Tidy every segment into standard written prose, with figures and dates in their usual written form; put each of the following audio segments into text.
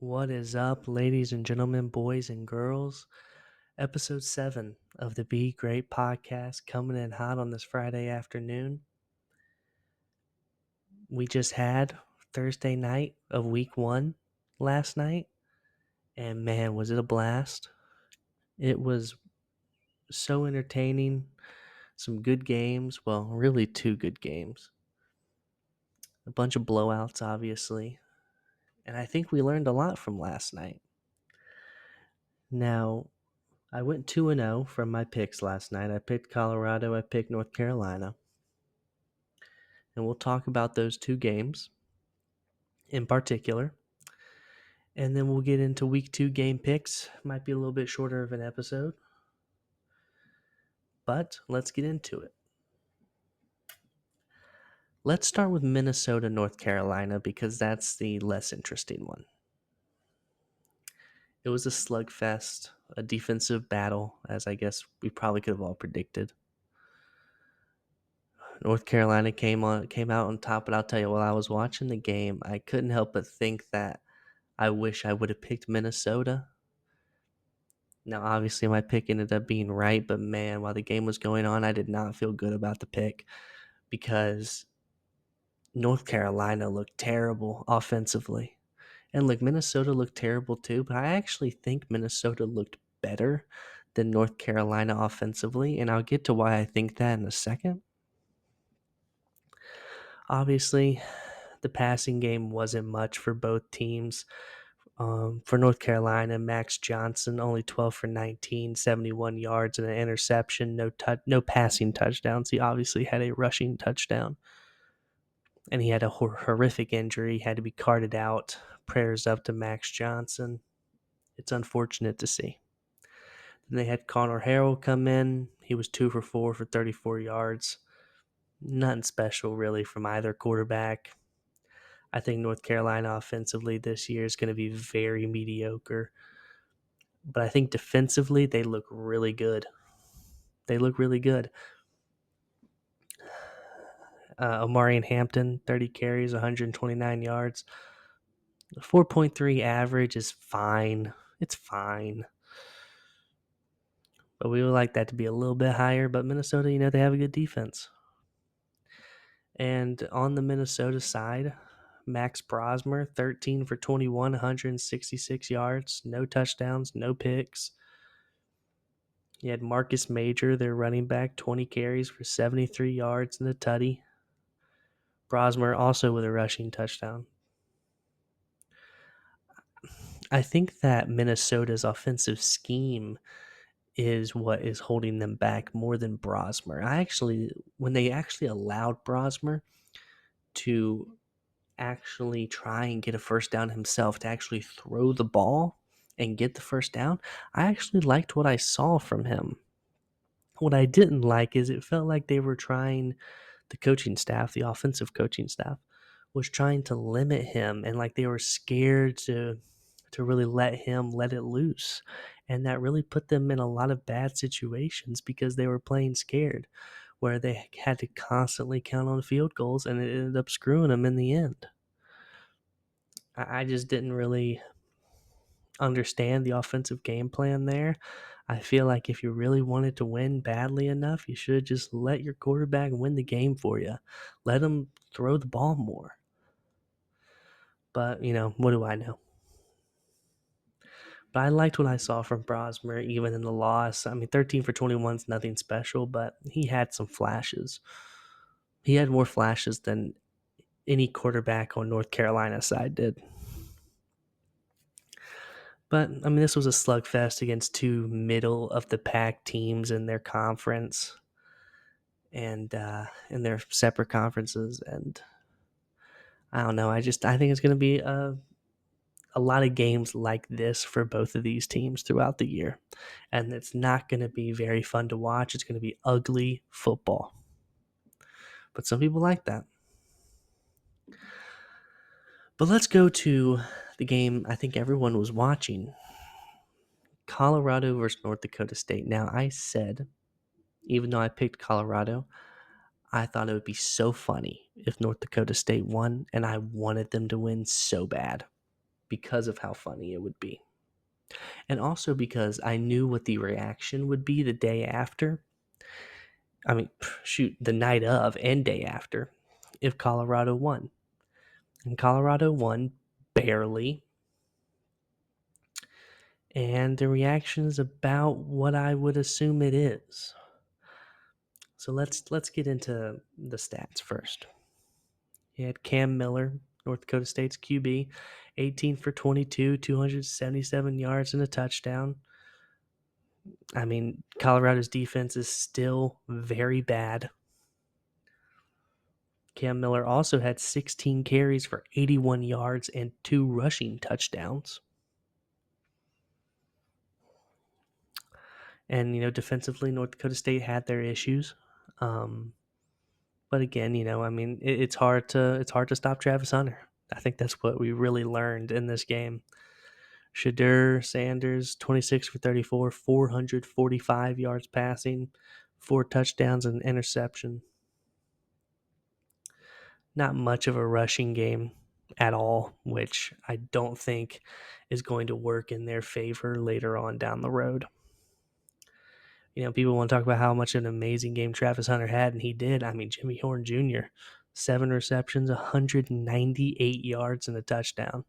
What is up, ladies and gentlemen, boys and girls? Episode 7 of the Be Great podcast coming in hot on this Friday afternoon. We just had Thursday night of week 1 last night, and man, was it a blast! It was so entertaining. Some good games. Well, really, two good games. A bunch of blowouts, obviously. And I think we learned a lot from last night. Now, I went 2-0 from my picks last night. I picked Colorado, I picked North Carolina. And we'll talk about those two games in particular. And then we'll get into week 2 game picks. Might be a little bit shorter of an episode, but let's get into it. Let's start with Minnesota, North Carolina, because that's the less interesting one. It was a slugfest, a defensive battle, as I guess we probably could have all predicted. North Carolina came out on top, but I'll tell you, while I was watching the game, I couldn't help but think that I wish I would have picked Minnesota. Now, obviously, my pick ended up being right, but man, while the game was going on, I did not feel good about the pick because North Carolina looked terrible offensively. And look, Minnesota looked terrible too, but I actually think Minnesota looked better than North Carolina offensively, and I'll get to why I think that in a second. Obviously, the passing game wasn't much for both teams. For North Carolina, Max Johnson only 12 for 19, 71 yards and an interception, no passing touchdowns. He obviously had a rushing touchdown, and he had a horrific injury. He had to be carted out. Prayers up to Max Johnson. It's unfortunate to see. Then they had Connor Harrell come in. He was 2 for 4 for 34 yards. Nothing special really from either quarterback. I think North Carolina offensively this year is going to be very mediocre. But I think defensively, they look really good. They look really good. Omarion Hampton, 30 carries, 129 yards. 4.3 average is fine. It's fine. But we would like that to be a little bit higher. But Minnesota, they have a good defense. And on the Minnesota side, Max Brosmer, 13 for 21, 166 yards, no touchdowns, no picks. You had Marcus Major, their running back, 20 carries for 73 yards and a tutty. Brosmer also with a rushing touchdown. I think that Minnesota's offensive scheme is what is holding them back more than Brosmer. When they actually allowed Brosmer to actually try and get a first down himself, to actually throw the ball and get the first down, I actually liked what I saw from him. What I didn't like is it felt like they were trying, the coaching staff, the offensive coaching staff, was trying to limit him, and like they were scared to really let it loose. And that really put them in a lot of bad situations because they were playing scared, where they had to constantly count on field goals, and it ended up screwing them in the end. I just didn't really understand the offensive game plan there. I feel like if you really wanted to win badly enough, you should just let your quarterback win the game for you. Let him throw the ball more. But, what do I know? But I liked what I saw from Brosmer even in the loss. I mean, 13 for 21 is nothing special, but he had some flashes. He had more flashes than any quarterback on North Carolina side did. But, I mean, this was a slugfest against two middle of the pack teams in their conference and in their separate conferences. And I don't know. I think it's going to be a lot of games like this for both of these teams throughout the year. And it's not going to be very fun to watch. It's going to be ugly football. But some people like that. But let's go to the game I think everyone was watching. Colorado versus North Dakota State. Now, I said, even though I picked Colorado, I thought it would be so funny if North Dakota State won, and I wanted them to win so bad. because of how funny it would be. And also because I knew what the reaction would be the day after. I mean, shoot, the night of and day after if Colorado won. And Colorado won barely. And the reaction is about what I would assume it is. So let's get into the stats first. You had Cam Miller, North Dakota State's QB, 18 for 22, 277 yards and a touchdown. I mean, Colorado's defense is still very bad. Cam Miller also had 16 carries for 81 yards and 2 rushing touchdowns. And, defensively, North Dakota State had their issues. But again, I mean, it's hard to stop Travis Hunter. I think that's what we really learned in this game. Shadur Sanders, 26 for 34, 445 yards passing, 4 touchdowns and interception. Not much of a rushing game at all, which I don't think is going to work in their favor later on down the road. People want to talk about how much an amazing game Travis Hunter had, and he did. I mean, Jimmy Horn Jr., 7 receptions, 198 yards, and a touchdown.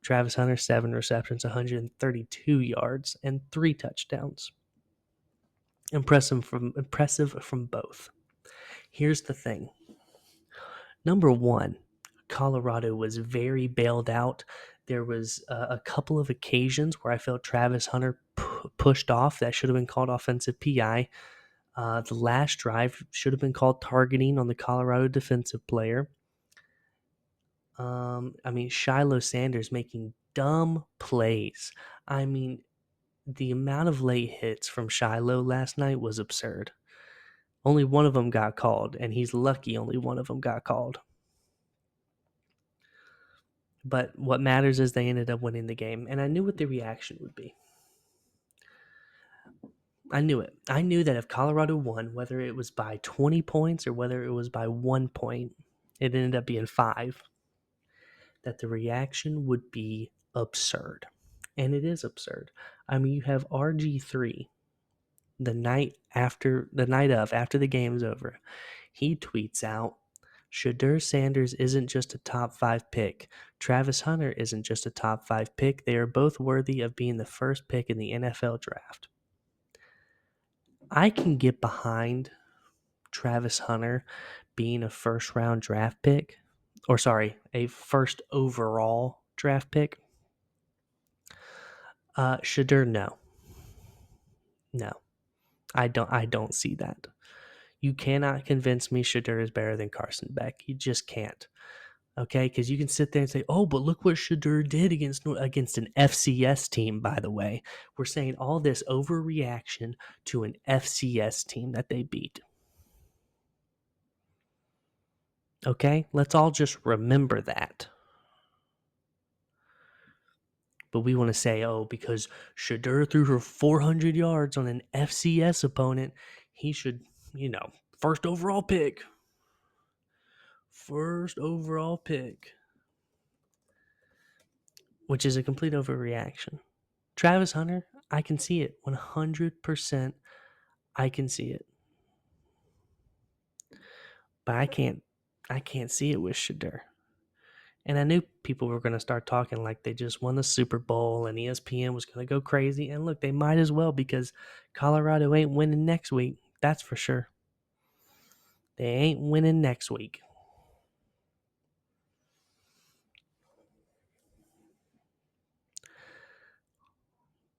Travis Hunter, 7 receptions, 132 yards, and 3 touchdowns. Impressive from both. Here's the thing. Number one, Colorado was very bailed out. There was a couple of occasions where I felt Travis Hunter pushed off. That should have been called offensive PI. The last drive should have been called targeting on the Colorado defensive player. I mean, Shiloh Sanders making dumb plays. I mean, the amount of late hits from Shiloh last night was absurd. Only one of them got called, and he's lucky only one of them got called. But what matters is they ended up winning the game, and I knew what the reaction would be. I knew it. I knew that if Colorado won, whether it was by 20 points or whether it was by 1 point, it ended up being 5, that the reaction would be absurd. And it is absurd. I mean, you have RG3 after the game's over. He tweets out, Shadur Sanders isn't just a top 5 pick. Travis Hunter isn't just a top 5 pick. They are both worthy of being the first pick in the NFL draft. I can get behind Travis Hunter being a first round draft pick, a first overall draft pick. Shadur, no. I don't see that. You cannot convince me Shadur is better than Carson Beck. You just can't. Okay, because you can sit there and say, "Oh, but look what Shadur did against an FCS team." By the way, we're saying all this overreaction to an FCS team that they beat. Okay, let's all just remember that. But we want to say, "Oh, because Shadur threw for 400 yards on an FCS opponent, he should, first overall pick." First overall pick. Which is a complete overreaction. Travis Hunter, I can see it. 100% I can see it. But I can't see it with Shadur. And I knew people were going to start talking like they just won the Super Bowl and ESPN was going to go crazy. And look, they might as well because Colorado ain't winning next week. That's for sure. They ain't winning next week.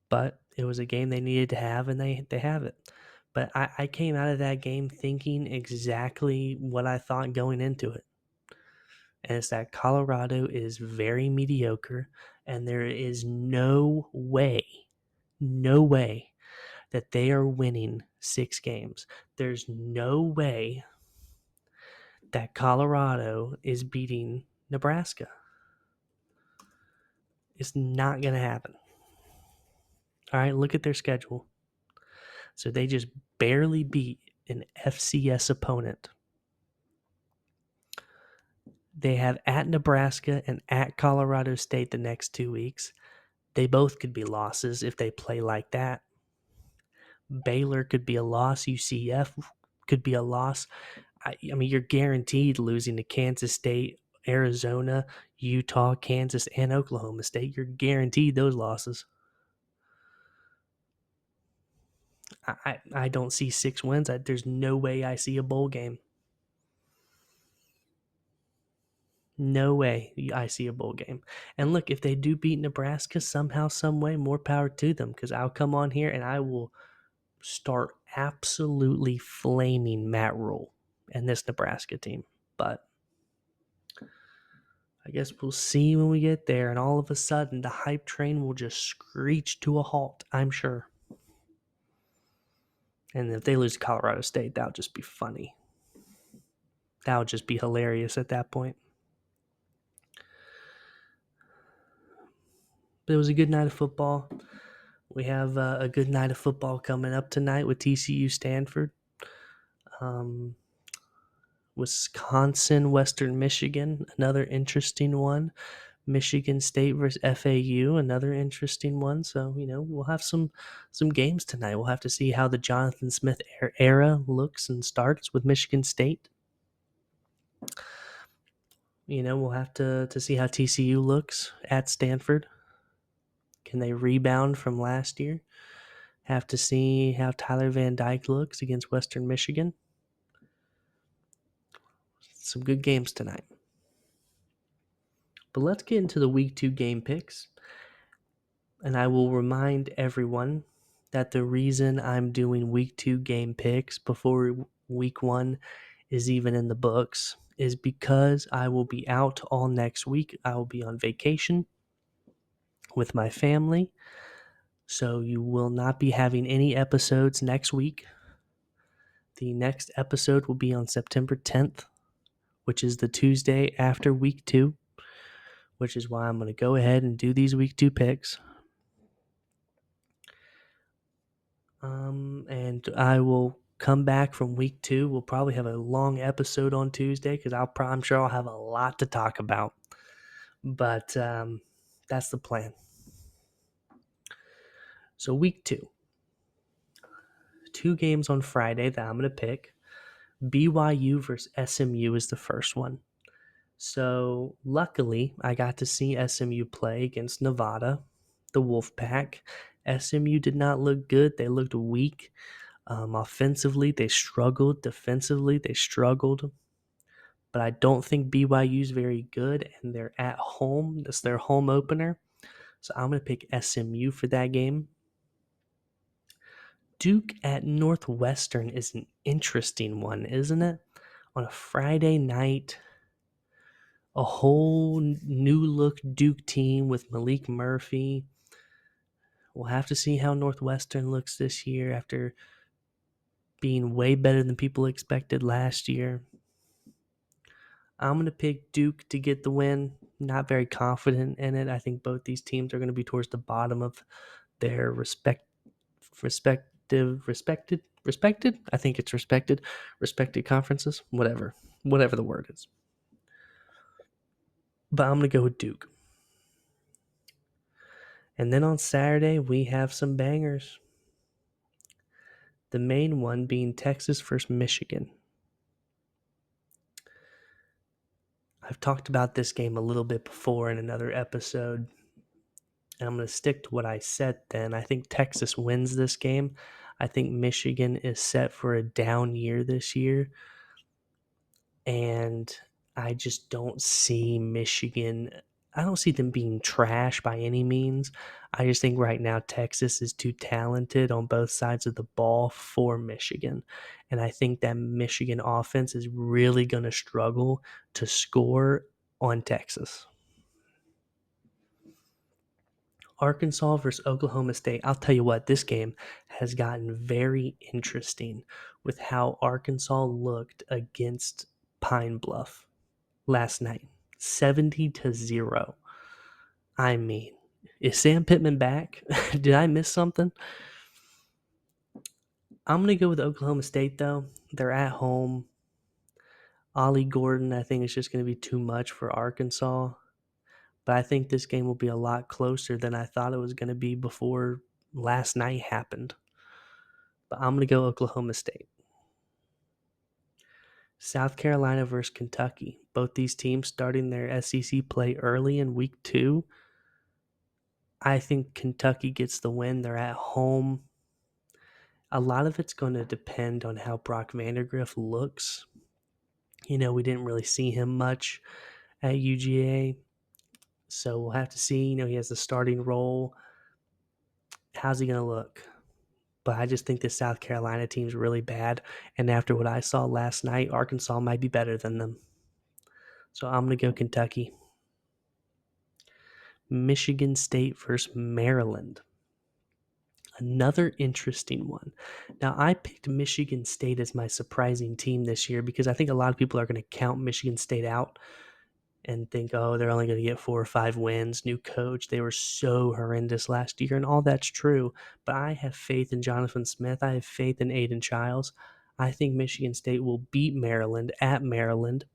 But it was a game they needed to have, and they have it. But I came out of that game thinking exactly what I thought going into it. And it's that Colorado is very mediocre, and there is no way that they are winning 6 games. There's no way that Colorado is beating Nebraska. It's not going to happen. All right, look at their schedule. So they just barely beat an FCS opponent. They have at Nebraska and at Colorado State the next 2 weeks. They both could be losses if they play like that. Baylor could be a loss. UCF could be a loss. I mean, you're guaranteed losing to Kansas State, Arizona, Utah, Kansas, and Oklahoma State. You're guaranteed those losses. I don't see 6 wins. There's no way I see a bowl game. No way I see a bowl game. And look, if they do beat Nebraska somehow, some way, more power to them, because I'll come on here and I will start absolutely flaming Matt Rule and this Nebraska team. But I guess we'll see when we get there, and all of a sudden the hype train will just screech to a halt, I'm sure. And if they lose to Colorado State, that'll just be funny. That'll just be hilarious at that point. But it was a good night of football. We have a good night of football coming up tonight with TCU Stanford. Wisconsin, Western Michigan, another interesting one. Michigan State versus FAU, another interesting one. So, we'll have some games tonight. We'll have to see how the Jonathan Smith era looks and starts with Michigan State. We'll have to see how TCU looks at Stanford. Can they rebound from last year? Have to see how Tyler Van Dyke looks against Western Michigan. Some good games tonight. But let's get into the week 2 game picks. And I will remind everyone that the reason I'm doing week 2 game picks before week 1 is even in the books is because I will be out all next week. I will be on vacation with my family. So you will not be having any episodes next week. The next episode will be on September 10th, which is the Tuesday after week 2, which is why I'm going to go ahead and do these week 2 picks. And I will come back from week 2. We'll probably have a long episode on Tuesday because I'm sure I'll have a lot to talk about. But that's the plan. So week 2. 2 games on Friday that I'm going to pick. BYU versus SMU is the first one. So luckily, I got to see SMU play against Nevada, the Wolfpack. SMU did not look good. They looked weak. Offensively, they struggled. Defensively, they struggled. But I don't think BYU is very good, and they're at home. That's their home opener. So I'm going to pick SMU for that game. Duke at Northwestern is an interesting one, isn't it? On a Friday night, a whole new look Duke team with Malik Murphy. We'll have to see how Northwestern looks this year after being way better than people expected last year. I'm going to pick Duke to get the win. Not very confident in it. I think both these teams are going to be towards the bottom of their respected. I think it's respected conferences. Whatever the word is. But I'm going to go with Duke. And then on Saturday, we have some bangers. The main one being Texas versus Michigan. I've talked about this game a little bit before in another episode, and I'm going to stick to what I said then. I think Texas wins this game. I think Michigan is set for a down year this year, and I just don't see Michigan. I don't see them being trash by any means. I just think right now Texas is too talented on both sides of the ball for Michigan. And I think that Michigan offense is really going to struggle to score on Texas. Arkansas versus Oklahoma State. I'll tell you what, this game has gotten very interesting with how Arkansas looked against Pine Bluff last night. 70-0. I mean, is Sam Pittman back? Did I miss something? I'm going to go with Oklahoma State, though. They're at home. Ollie Gordon, I think, is just going to be too much for Arkansas. But I think this game will be a lot closer than I thought it was going to be before last night happened. But I'm going to go Oklahoma State. South Carolina versus Kentucky. Both these teams starting their SEC play early in week 2. I think Kentucky gets the win. They're at home. A lot of it's going to depend on how Brock Vandergriff looks. We didn't really see him much at UGA. So we'll have to see. He has the starting role. How's he going to look? But I just think the South Carolina team's really bad. And after what I saw last night, Arkansas might be better than them. So I'm going to go Kentucky. Michigan State versus Maryland. Another interesting one. Now, I picked Michigan State as my surprising team this year because I think a lot of people are going to count Michigan State out and think, oh, they're only going to get 4 or 5 wins, new coach. They were so horrendous last year, and all that's true. But I have faith in Jonathan Smith. I have faith in Aiden Childs. I think Michigan State will beat Maryland at Maryland,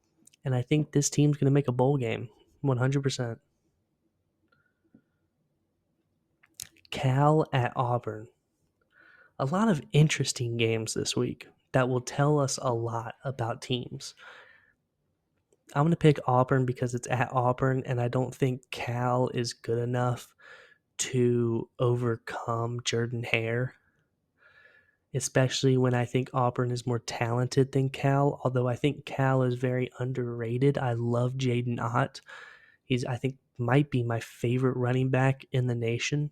and I think this team's going to make a bowl game, 100%. Cal at Auburn. A lot of interesting games this week that will tell us a lot about teams. I'm going to pick Auburn because it's at Auburn, and I don't think Cal is good enough to overcome Jordan-Hare, especially when I think Auburn is more talented than Cal, although I think Cal is very underrated. I love Jaden Ott. I think, might be my favorite running back in the nation.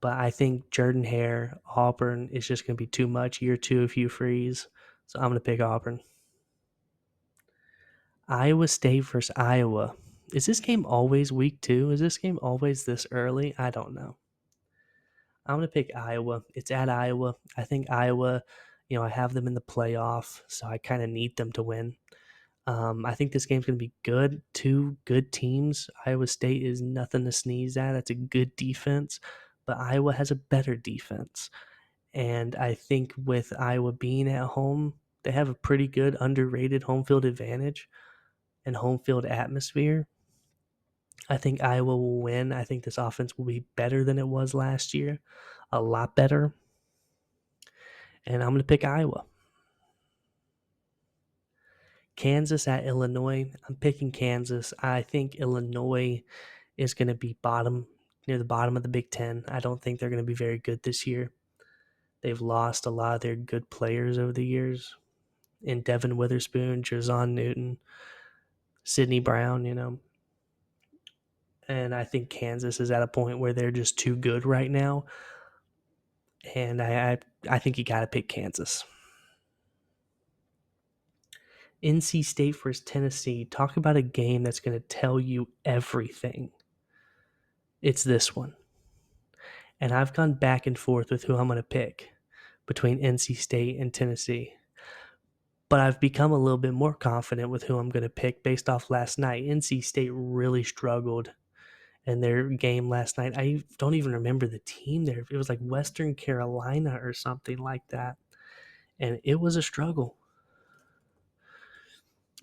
But I think Jordan-Hare, Auburn is just going to be too much. Year 2 if you freeze. So I'm going to pick Auburn. Iowa State versus Iowa. Is this game always week 2? Is this game always this early? I don't know. I'm going to pick Iowa. It's at Iowa. I think Iowa, I have them in the playoff, so I kind of need them to win. I think this game's going to be good. 2 good teams. Iowa State is nothing to sneeze at. That's a good defense, but Iowa has a better defense. And I think with Iowa being at home, they have a pretty good underrated home field advantage and home field atmosphere. I think Iowa will win. I think this offense will be better than it was last year, a lot better. And I'm going to pick Iowa. Kansas at Illinois. I'm picking Kansas. I think Illinois is going to be near the bottom of the Big Ten. I don't think they're going to be very good this year. They've lost a lot of their good players over the years in Devin Witherspoon, Jerzon Newton, Sidney Brown, And I think Kansas is at a point where they're just too good right now. And I think you got to pick Kansas. NC State versus Tennessee. Talk about a game that's going to tell you everything. It's this one. And I've gone back and forth with who I'm going to pick between NC State and Tennessee. But I've become a little bit more confident with who I'm going to pick based off last night. NC State really struggled in their game last night. I don't even remember the team there. It was like Western Carolina or something like that. And it was a struggle.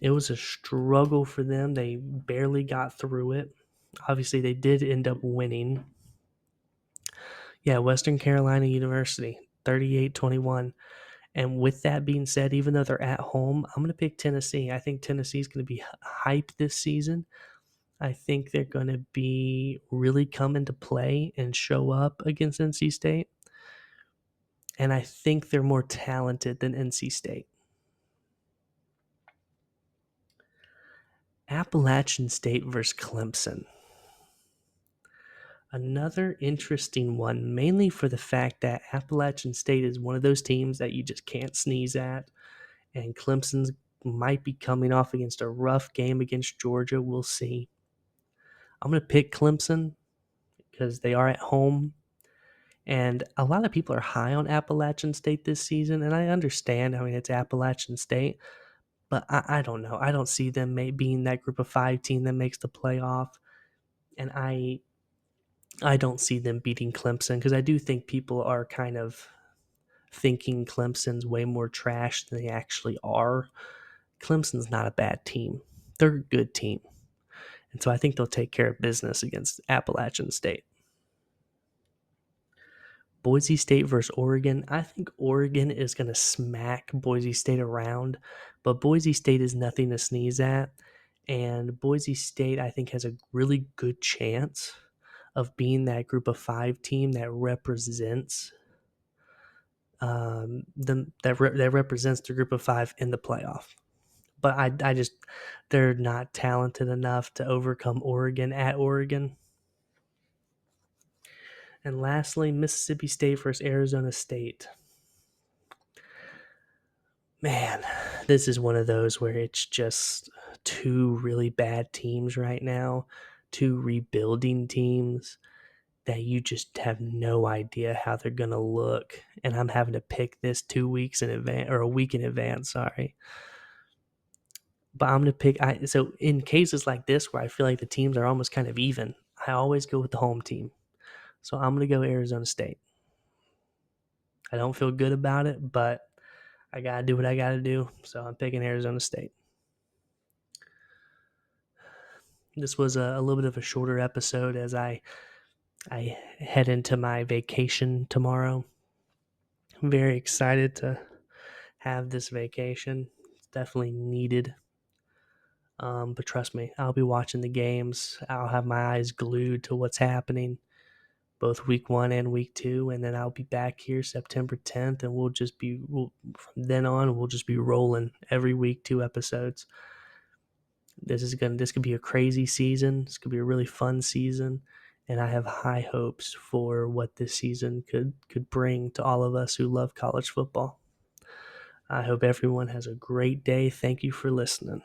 It was a struggle for them. They barely got through it. Obviously, they did end up winning. Yeah, Western Carolina University, 38-21. And with that being said, even though they're at home, I'm going to pick Tennessee. I think Tennessee's going to be hyped this season. I think they're going to be really come into play and show up against NC State. And I think they're more talented than NC State. Appalachian State versus Clemson. Another interesting one, mainly for the fact that Appalachian State is one of those teams that you just can't sneeze at. And Clemson's might be coming off against a rough game against Georgia. We'll see. I'm going to pick Clemson because they are at home. And a lot of people are high on Appalachian State this season, and I understand. I mean, it's Appalachian State, but I don't know. I don't see them being that group of 5 team that makes the playoff, and I don't see them beating Clemson because I do think people are kind of thinking Clemson's way more trash than they actually are. Clemson's not a bad team. They're a good team. And so I think they'll take care of business against Appalachian State. Boise State versus Oregon. I think Oregon is going to smack Boise State around, but Boise State is nothing to sneeze at. And Boise State, I think, has a really good chance of being that group of five team that represents that represents the group of five in the playoff. But I just they're not talented enough to overcome Oregon at Oregon. And lastly, Mississippi State versus Arizona State. Man, this is one of those where it's just two really bad teams right now, two rebuilding teams that you just have no idea how they're going to look. And I'm having to pick this 2 weeks in advance, or a week in advance, sorry. But I'm going to pick, so in cases like this where I feel like the teams are almost kind of even, I always go with the home team. So I'm going to go Arizona State. I don't feel good about it, but I got to do what I got to do. So I'm picking Arizona State. This was a little bit of a shorter episode as I head into my vacation tomorrow. I'm very excited to have this vacation. It's definitely needed. But trust me, I'll be watching the games. I'll have my eyes glued to what's happening, both week 1 and week 2, and then I'll be back here September 10th, and from then on we'll just be rolling every week 2 episodes. This could be a crazy season. This could be a really fun season, and I have high hopes for what this season could bring to all of us who love college football. I hope everyone has a great day. Thank you for listening.